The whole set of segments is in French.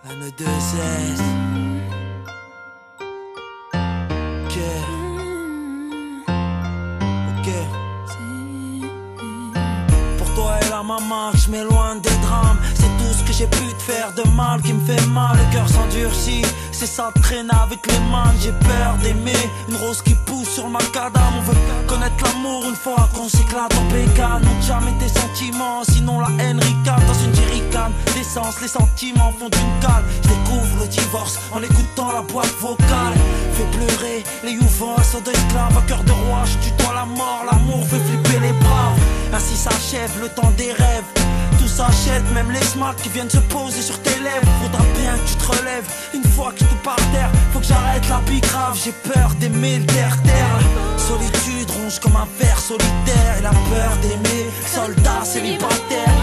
N2S. Ok. Ok. Pour toi et la maman, je m'éloigne des drames. C'est tout ce que j'ai pu te faire de mal qui me fait mal. Le cœur s'endurcit, c'est ça de traîner avec les mains. J'ai peur d'aimer une rose qui pousse sur ma macadam. On veut connaître l'amour une fois qu'on s'éclate en bécane. On jamais tes sentiments, sinon la haine ricane. Dans une jerrycan d'essence, les sentiments font une cale. Je découvre le divorce en écoutant la boîte vocale. Fait pleurer les youvos, sont d'esclaves. À cœur de roi, je tutoie la mort. L'amour fait flipper les braves. Ainsi s'achève le temps des rêves. Tout s'achète, même les smacks qui viennent se poser sur tes lèvres. Faudra bien que tu te relèves. Une fois que je te par terre, faut que j'arrête la bicrave. J'ai peur d'aimer le terre-terre. Solitude ronge comme un ver solitaire. Et la peur d'aimer, soldat célibataire.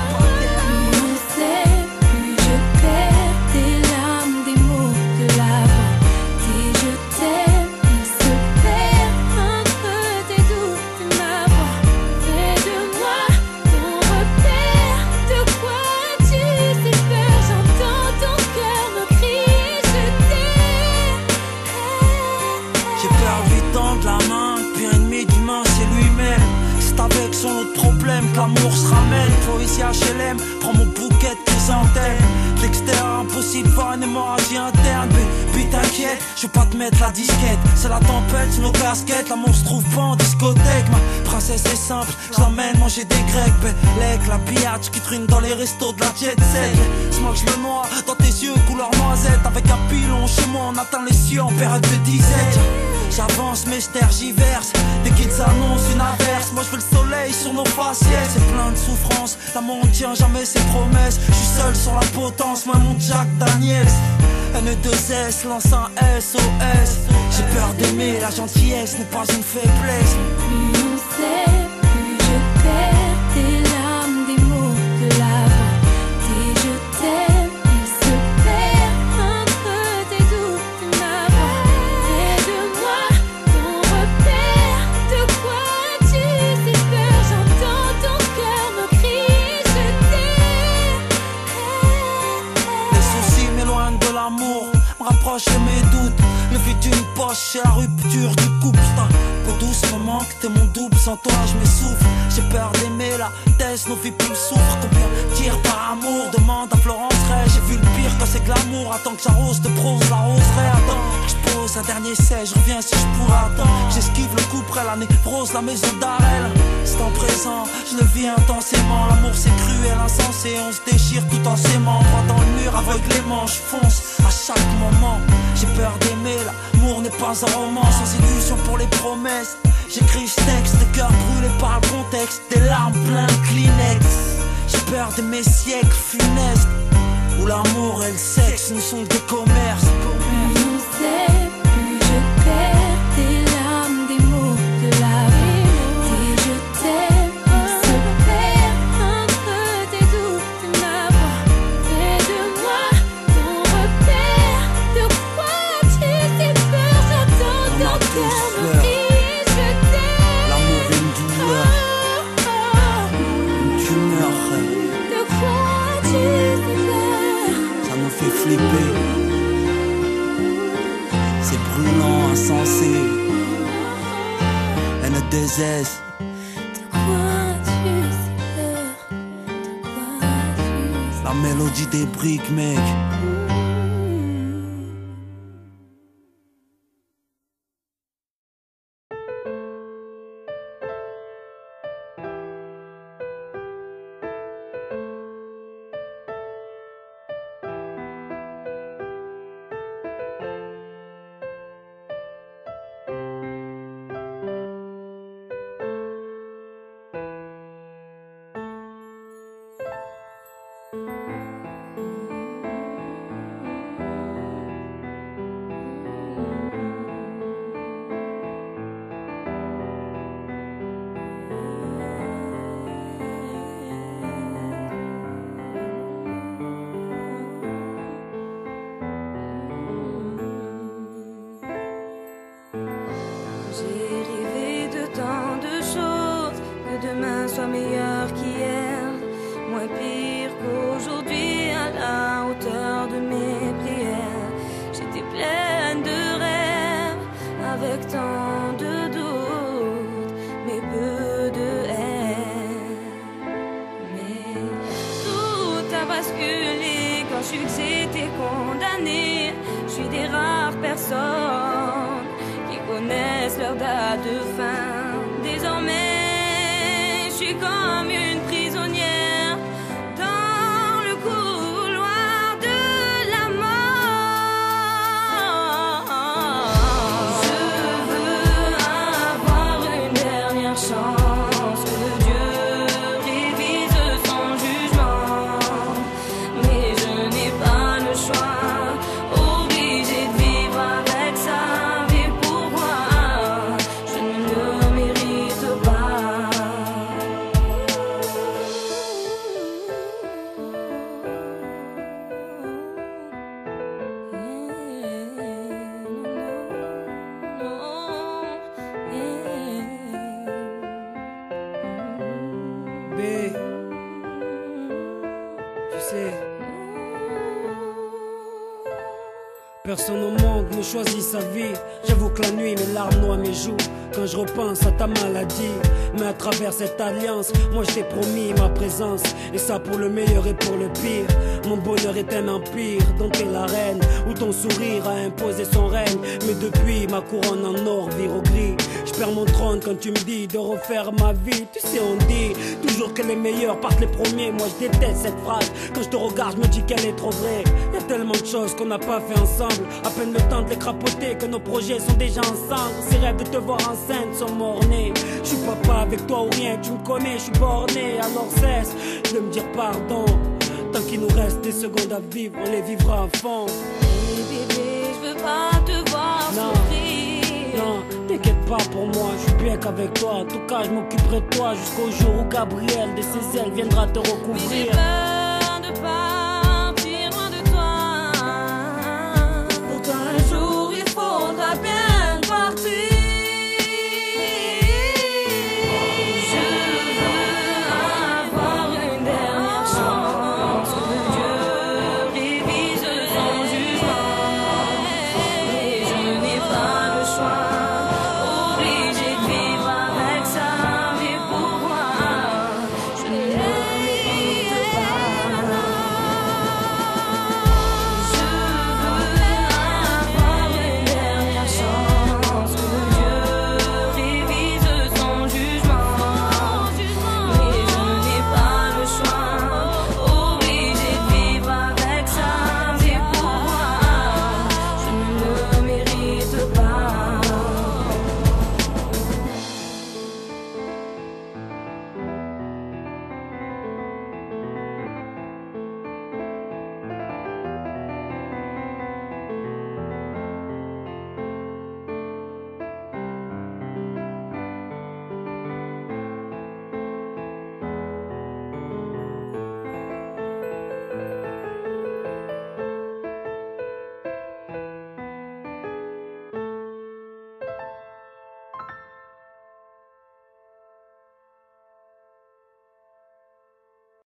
L'amour se ramène, faut ici HLM. Prends mon bouquet de chrysanthèmes. De l'extérieur impossible, voir une hémorragie interne. Puis t'inquiète, je vais pas te mettre la disquette. C'est la tempête sur nos casquettes. L'amour se trouve pas en discothèque. Ma princesse est simple, je l'emmène manger des grecs. Bellec, la biatch qui trine dans les restos de la jet set. Smoke, je me noie dans tes yeux couleur noisette. Avec un pilon chez moi, on atteint les cieux en période de disette. J'avance mais je tergiverse. Dès qu'ils annoncent une averse, moi je veux le soleil sur nos faciès. C'est plein de souffrance, l'amour ne tient jamais ses promesses. Je suis seul sur la potence, moi mon Jack Daniels. N2S lance un SOS. J'ai peur d'aimer, la gentillesse n'est pas une faiblesse. Plus on sait, plus je perds tes larmes, des mots, de la voix. Tes je t'aime, ils se perdent entre tes doutes et ma voix. Près de moi, ton repère, de quoi as-tu si peur? J'entends ton cœur me crier, je t'aime. Les soucis m'éloignent de l'amour, me rapprochent de mes doutes. Le vide d'une poche, c'est la rupture du couple. C'est un peu douce, me manque, t'es mon double. Sans toi, je m'essouffle. J'ai peur d'aimer la tête, nos vies plus souffrent. Combien tire par amour? Demande à Florence Ray. J'ai vu le pire quand c'est glamour. Attends que j'arrose de prose, l'arroserai. Attends que je pose un dernier essai, je reviens si je pourrais. Attends, j'esquive le coup près la névrose, la maison d'Arel. C'est en présent, je le vis intensément. L'amour c'est cruel, insensé. On se déchire tout en s'aimant. Droit dans le mur, aveuglément, je fonce à chaque moment. J'ai peur d'aimer, l'amour n'est pas un roman. Sans illusion pour les promesses. J'écris ce texte, le cœur brûlé par le contexte. Des larmes plein de Kleenex. J'ai peur de mes siècles funestes où l'amour et le sexe ne sont que commerce. Plus on sait, plus je perds tes larmes, des mots, de la voix. Tes je t'aime, ils se perdent entre tes doutes et ma voix. Près de moi, ton repère, de quoi as-tu si peur? J'entends ton cœur me crier, je t'aime. L'amour est une douleur, une tumeur. De quoi as-tu si peur? Ça nous fait flipper. C'est brûlant, insensé. N2S. De quoi as-tu si peur? De quoi as-tu si La mélodie des briques, mec. demain soit meilleur qu'hier, moins pire qu'aujourd'hui, à la hauteur de mes su que j'étais condamnée. Je suis des rares personnes qui connaissent leur date de fin. Désormais, je suis comme une prisonnière dans le couloir de la mort. Je veux avoir une dernière chance, que Dieu révise son jugement. Mais je n'ai pas le choix, obligé de vivre avec ça. Mais pourquoi je ne le mérite pas? B, tu sais, personne au monde ne choisit sa vie. J'avoue que la nuit mes larmes noient mes joues quand je repense à ta maladie. Mais à travers cette alliance, moi je t'ai promis ma présence, et ça pour le meilleur et pour le pire. Mon bonheur est un empire dont t'es la reine, où ton sourire a imposé son règne. Mais depuis ma couronne en or vire au gris, je perds mon trône quand tu me dis de refaire ma vie. Tu sais on dit toujours que les meilleurs partent les premiers. Moi je déteste cette phrase, quand je te regarde je me dis qu'elle est trop vraie. Y a tellement de choses qu'on n'a pas fait ensemble, à peine le temps de les crapoter que nos projets sont déjà ensemble. Ces rêves de te voir enceinte sont morts-nés. Je suis papa avec toi ou rien, tu me connais, je suis borné. Alors cesse de me dire pardon. Tant qu'il nous reste des secondes à vivre, on les vivra à fond. Hey bébé, je veux pas te voir souffrir. Non, t'inquiète pas pour moi, je suis bien qu'avec toi. En tout cas, je m'occuperai de toi jusqu'au jour où Gabriel de ses ailes viendra te Mais j'ai recouvrir. peur de pas